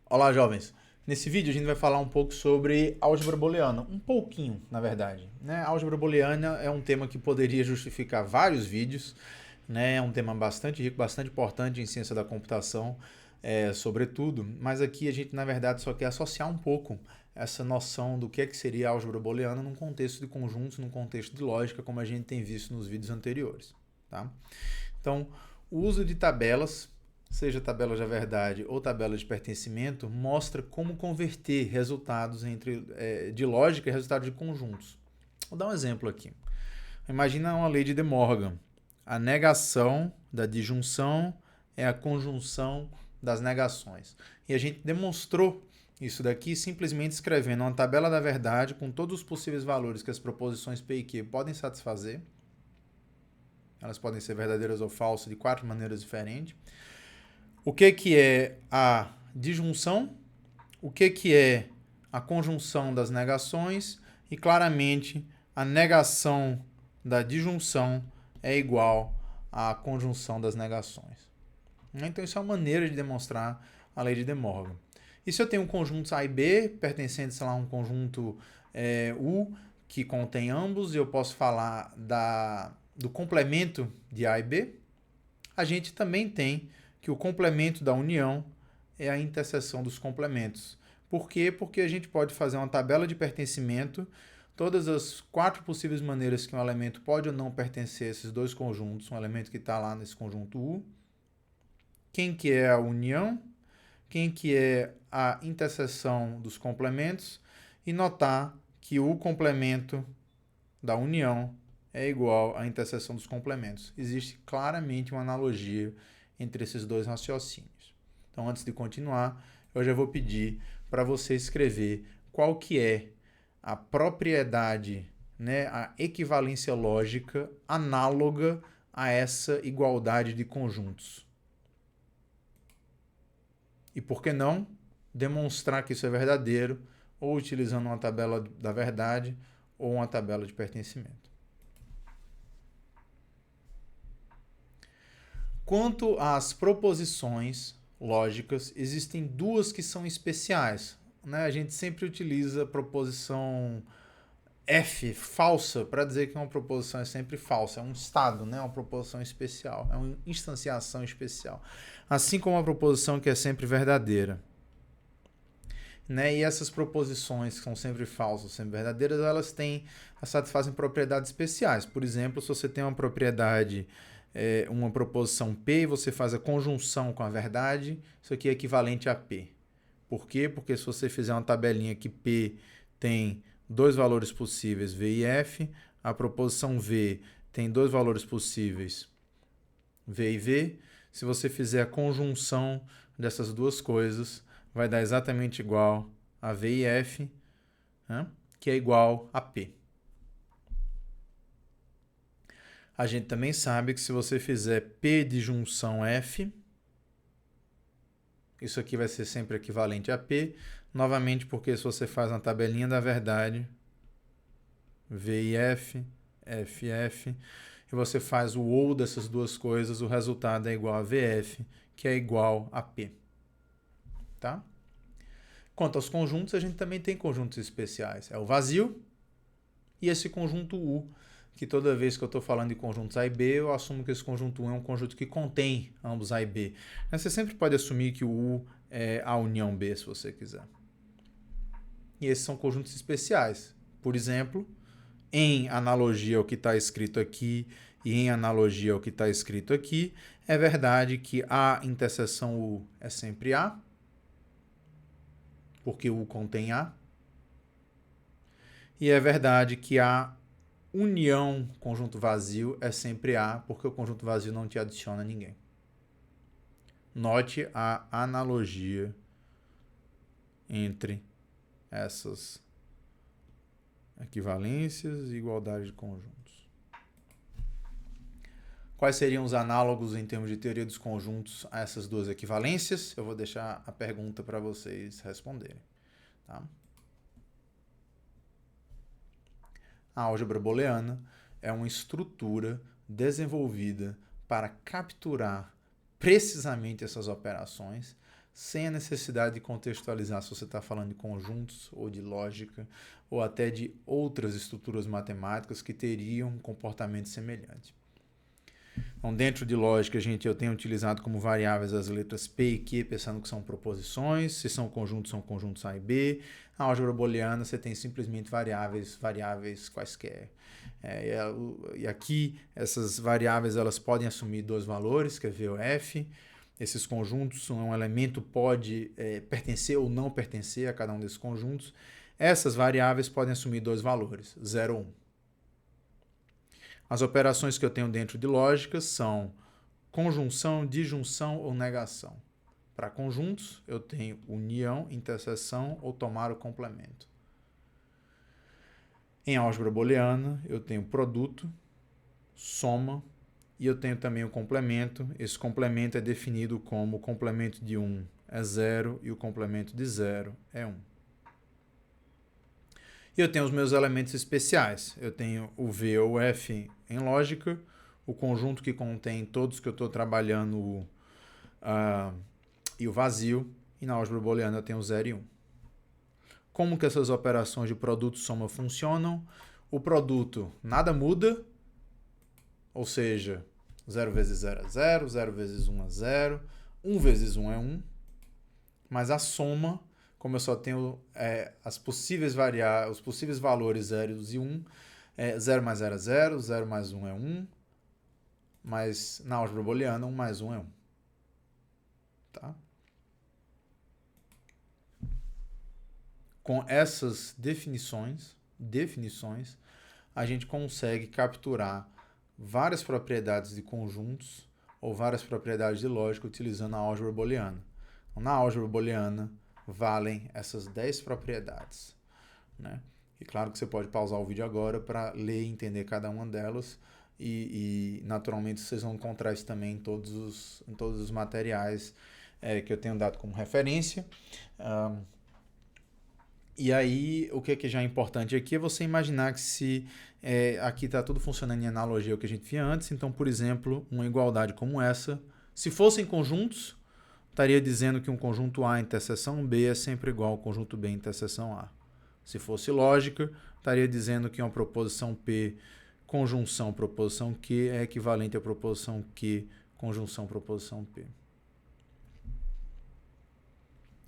Olá, jovens! Nesse vídeo a gente vai falar um pouco sobre álgebra booleana, um pouquinho, na verdade. Né? A álgebra booleana é um tema que poderia justificar vários vídeos, né? É um tema bastante rico, bastante importante em ciência da computação, sobretudo, mas aqui a gente, na verdade, só quer associar um pouco essa noção do que é que seria a álgebra booleana num contexto de conjuntos, num contexto de lógica, como a gente tem visto nos vídeos anteriores. Tá? Então, o uso de tabelas, seja tabela de verdade ou tabela de pertencimento, mostra como converter resultados de lógica e resultados de conjuntos. Vou dar um exemplo aqui. Imagina uma lei de De Morgan. A negação da disjunção é a conjunção das negações. E a gente demonstrou isso daqui simplesmente escrevendo uma tabela da verdade com todos os possíveis valores que as proposições P e Q podem satisfazer. Elas podem ser verdadeiras ou falsas de 4 maneiras diferentes. O que é a disjunção, o que é a conjunção das negações e, claramente, a negação da disjunção é igual à conjunção das negações. Então, isso é uma maneira de demonstrar a lei de De Morgan. E se eu tenho conjuntos A e B, pertencentes a um conjunto U, que contém ambos, e eu posso falar do complemento de A e B, a gente também tem que o complemento da união é a interseção dos complementos. Por quê? Porque a gente pode fazer uma tabela de pertencimento, todas as 4 possíveis maneiras que um elemento pode ou não pertencer a esses dois conjuntos, um elemento que está lá nesse conjunto U, quem que é a união, quem que é a interseção dos complementos, e notar que o complemento da união é igual à interseção dos complementos. Existe claramente uma analogia entre esses dois raciocínios. Então, antes de continuar, eu já vou pedir para você escrever qual que é a propriedade, né, a equivalência lógica análoga a essa igualdade de conjuntos. E por que não demonstrar que isso é verdadeiro, ou utilizando uma tabela da verdade ou uma tabela de pertencimento. Quanto às proposições lógicas, existem duas que são especiais. Né? A gente sempre utiliza a proposição F, falsa, para dizer que uma proposição é sempre falsa. É um estado, né? Uma proposição especial. É uma instanciação especial. Assim como a proposição que é sempre verdadeira. Né? E essas proposições que são sempre falsas, sempre verdadeiras, elas satisfazem propriedades especiais. Por exemplo, se você tem uma propriedade, uma proposição P, você faz a conjunção com a verdade, isso aqui é equivalente a P. Por quê? Porque se você fizer uma tabelinha que P tem dois valores possíveis, V e F, a proposição V tem dois valores possíveis, V e V. Se você fizer a conjunção dessas duas coisas, vai dar exatamente igual a V e F, né? Que é igual a P. A gente também sabe que se você fizer P de junção F, isso aqui vai ser sempre equivalente a P, novamente porque se você faz uma tabelinha da verdade, V e F, F e F, e você faz o ou dessas duas coisas, o resultado é igual a VF, que é igual a P. Tá? Quanto aos conjuntos, a gente também tem conjuntos especiais. É o vazio e esse conjunto U, que toda vez que eu estou falando de conjuntos A e B, eu assumo que esse conjunto U é um conjunto que contém ambos A e B. Mas você sempre pode assumir que o U é a união B, se você quiser. E esses são conjuntos especiais. Por exemplo, em analogia ao que está escrito aqui e em analogia ao que está escrito aqui, é verdade que a interseção U é sempre A, porque U contém A. E é verdade que a união conjunto vazio é sempre A, porque o conjunto vazio não te adiciona ninguém. Note a analogia entre essas equivalências e igualdade de conjuntos. Quais seriam os análogos em termos de teoria dos conjuntos a essas duas equivalências? Eu vou deixar a pergunta para vocês responderem. Tá? A álgebra booleana é uma estrutura desenvolvida para capturar precisamente essas operações sem a necessidade de contextualizar se você está falando de conjuntos ou de lógica ou até de outras estruturas matemáticas que teriam um comportamento semelhante. Então, dentro de lógica, eu tenho utilizado como variáveis as letras P e Q, pensando que são proposições. Se são conjuntos A e B. Na álgebra booleana, você tem simplesmente variáveis quaisquer. E aqui, essas variáveis elas podem assumir dois valores, que é V ou F. Esses conjuntos, um elemento pode pertencer ou não pertencer a cada um desses conjuntos. Essas variáveis podem assumir dois valores, 0 ou 1. As operações que eu tenho dentro de lógica são conjunção, disjunção ou negação. Para conjuntos, eu tenho união, interseção ou tomar o complemento. Em álgebra booleana, eu tenho produto, soma e eu tenho também o complemento. Esse complemento é definido como o complemento de 1 é 0 e o complemento de 0 é 1. E eu tenho os meus elementos especiais. Eu tenho o V ou F em lógica, o conjunto que contém todos que eu estou trabalhando e o vazio. E na álgebra booleana eu tenho 0 e 1. Como que essas operações de produto e soma funcionam? O produto nada muda, ou seja, 0 vezes 0 é 0, 0 vezes 1 é 0, 1 vezes 1 é 1, mas a soma, como eu só tenho os possíveis valores 0 e 1, 0 mais 0 é 0, 0 mais 1 é 1, mas na álgebra booleana 1 mais 1 é 1. Tá? Com essas definições, a gente consegue capturar várias propriedades de conjuntos ou várias propriedades de lógica utilizando a álgebra booleana. Então, na álgebra booleana, valem essas 10 propriedades. Né? E claro que você pode pausar o vídeo agora para ler e entender cada uma delas e naturalmente vocês vão encontrar isso também em todos os materiais que eu tenho dado como referência. E aí, o que já é importante aqui é você imaginar que se aqui está tudo funcionando em analogia ao que a gente via antes, então, por exemplo, uma igualdade como essa, se fossem conjuntos, estaria dizendo que um conjunto A interseção B é sempre igual ao conjunto B interseção A. Se fosse lógica, estaria dizendo que uma proposição P conjunção proposição Q é equivalente à proposição Q conjunção proposição P.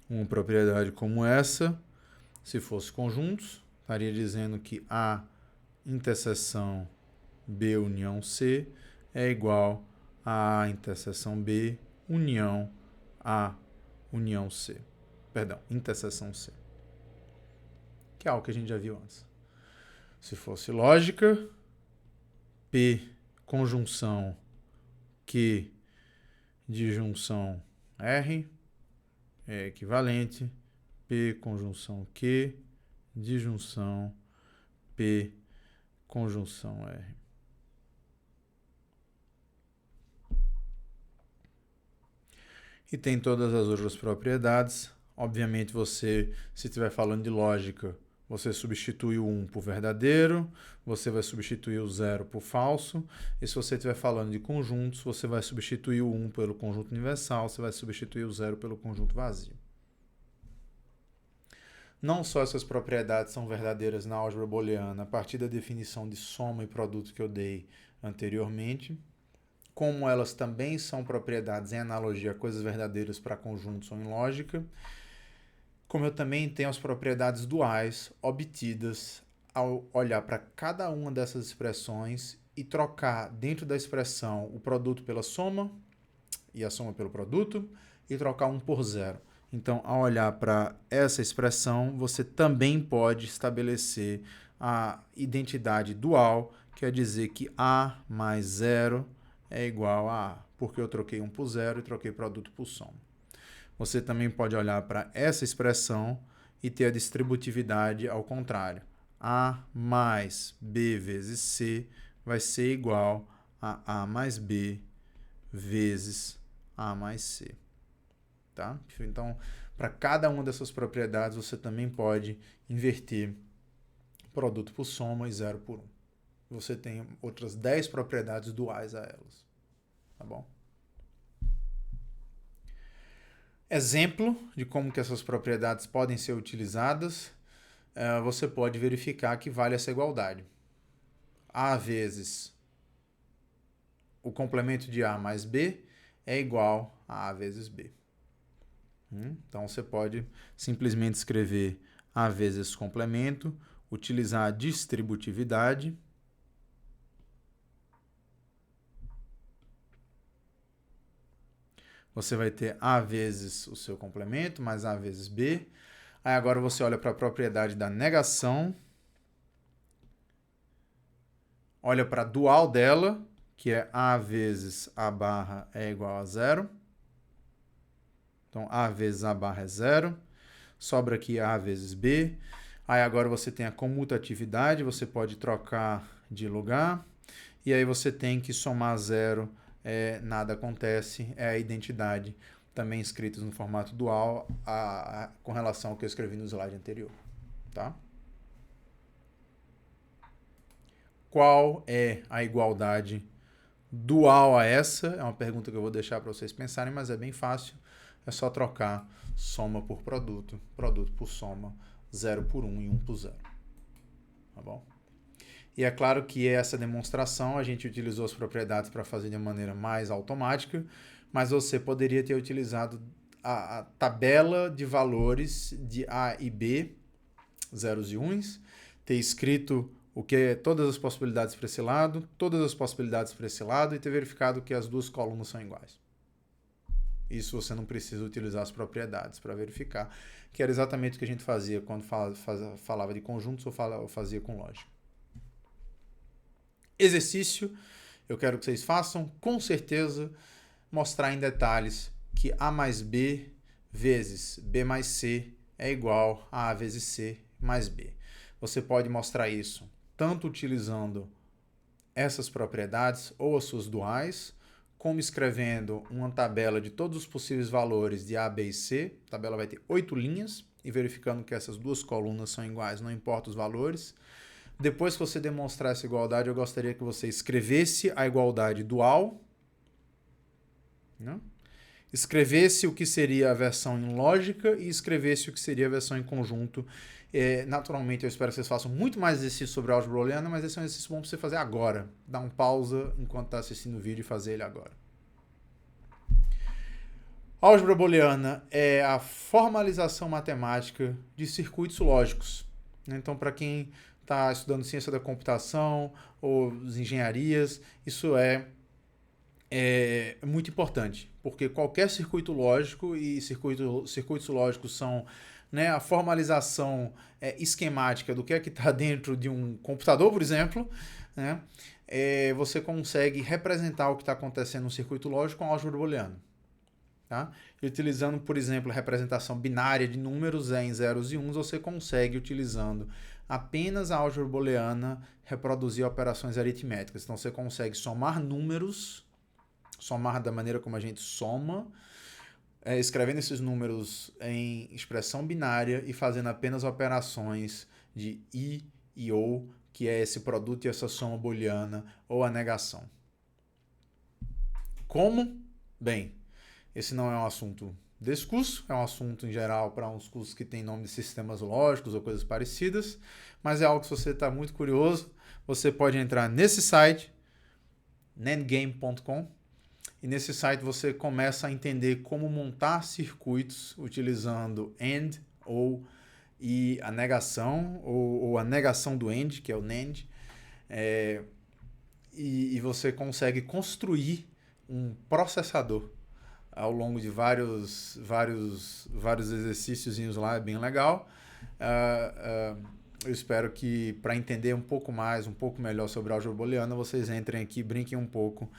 Uma propriedade como essa, se fosse conjuntos, estaria dizendo que A interseção B união C é igual a A interseção B união A união C. Perdão, interseção C. Que é algo que a gente já viu antes. Se fosse lógica, P conjunção Q disjunção R é equivalente P conjunção Q disjunção P conjunção R. E tem todas as outras propriedades. Obviamente, se estiver falando de lógica, você substitui o 1 por verdadeiro, você vai substituir o 0 por falso, e se você estiver falando de conjuntos, você vai substituir o 1 pelo conjunto universal, você vai substituir o 0 pelo conjunto vazio. Não só essas propriedades são verdadeiras na álgebra booleana a partir da definição de soma e produto que eu dei anteriormente, como elas também são propriedades em analogia a coisas verdadeiras para conjuntos ou em lógica, como eu também tenho as propriedades duais obtidas ao olhar para cada uma dessas expressões e trocar dentro da expressão o produto pela soma e a soma pelo produto e trocar 1 por 0. Então, ao olhar para essa expressão, você também pode estabelecer a identidade dual, quer dizer que A mais 0 é igual a A, porque eu troquei 1 por 0 e troquei produto por soma. Você também pode olhar para essa expressão e ter a distributividade ao contrário. A mais B vezes C vai ser igual a A mais B vezes A mais C. Tá? Então, para cada uma dessas propriedades, você também pode inverter produto por soma e 0 por 1. Você tem outras 10 propriedades duais a elas. Tá bom? exemplo de como que essas propriedades podem ser utilizadas, você pode verificar que vale essa igualdade. A vezes o complemento de A mais B é igual a A vezes B. Então, você pode simplesmente escrever A vezes complemento, utilizar a distributividade. Você vai ter A vezes o seu complemento, mais A vezes B. Aí agora você olha para a propriedade da negação. Olha para a dual dela, que é A vezes A barra é igual a 0. Então, A vezes A barra é 0. Sobra aqui A vezes B. Aí agora você tem a comutatividade, você pode trocar de lugar. E aí você tem que somar 0, nada acontece, é a identidade, também escritas no formato dual, com relação ao que eu escrevi no slide anterior. Tá? Qual é a igualdade dual a essa? É uma pergunta que eu vou deixar para vocês pensarem, mas é bem fácil. É só trocar soma por produto, produto por soma, 0 por 1 e 1 por 0. Tá bom? E é claro que essa demonstração a gente utilizou as propriedades para fazer de maneira mais automática, mas você poderia ter utilizado a tabela de valores de A e B, zeros e uns, ter escrito o que é todas as possibilidades para esse lado, todas as possibilidades para esse lado e ter verificado que as duas colunas são iguais. Isso você não precisa utilizar as propriedades para verificar, que era exatamente o que a gente fazia quando falava de conjuntos ou fazia com lógica. Exercício, eu quero que vocês façam, com certeza, mostrar em detalhes que A mais B vezes B mais C é igual a A vezes C mais B. Você pode mostrar isso tanto utilizando essas propriedades ou as suas duais, como escrevendo uma tabela de todos os possíveis valores de A, B e C. A tabela vai ter 8 linhas e verificando que essas duas colunas são iguais, não importa os valores. Depois que você demonstrar essa igualdade, eu gostaria que você escrevesse a igualdade dual, né? Escrevesse o que seria a versão em lógica e escrevesse o que seria a versão em conjunto. Naturalmente, eu espero que vocês façam muito mais exercício sobre álgebra booleana, mas esse é um exercício bom para você fazer agora. Dar um pausa enquanto está assistindo o vídeo e fazer ele agora. Álgebra booleana é a formalização matemática de circuitos lógicos. Então, para quem está estudando ciência da computação ou engenharias, isso é muito importante, porque qualquer circuito lógico e circuitos lógicos são, né, a formalização esquemática do que é que está dentro de um computador, por exemplo, né, você consegue representar o que está acontecendo no circuito lógico com álgebra booleana. Tá? E utilizando, por exemplo, a representação binária de números em zeros e uns, você consegue, utilizando apenas a álgebra booleana, reproduzir operações aritméticas. Então, você consegue somar números, somar da maneira como a gente soma, escrevendo esses números em expressão binária e fazendo apenas operações de i e ou, que é esse produto e essa soma booleana, ou a negação. Como? Bem, esse não é um assunto desse curso, é um assunto em geral para uns cursos que têm nome de sistemas lógicos ou coisas parecidas, mas é algo que se você está muito curioso, você pode entrar nesse site, nandgame.com, e nesse site você começa a entender como montar circuitos utilizando AND e a negação, ou a negação do AND, que é o NAND, e você consegue construir um processador ao longo de vários exercíciozinhos lá, é bem legal. Eu espero que, para entender um pouco melhor sobre a álgebra booleana, vocês entrem aqui, brinquem um pouco,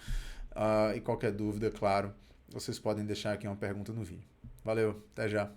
e qualquer dúvida, claro, vocês podem deixar aqui uma pergunta no vídeo. Valeu, até já!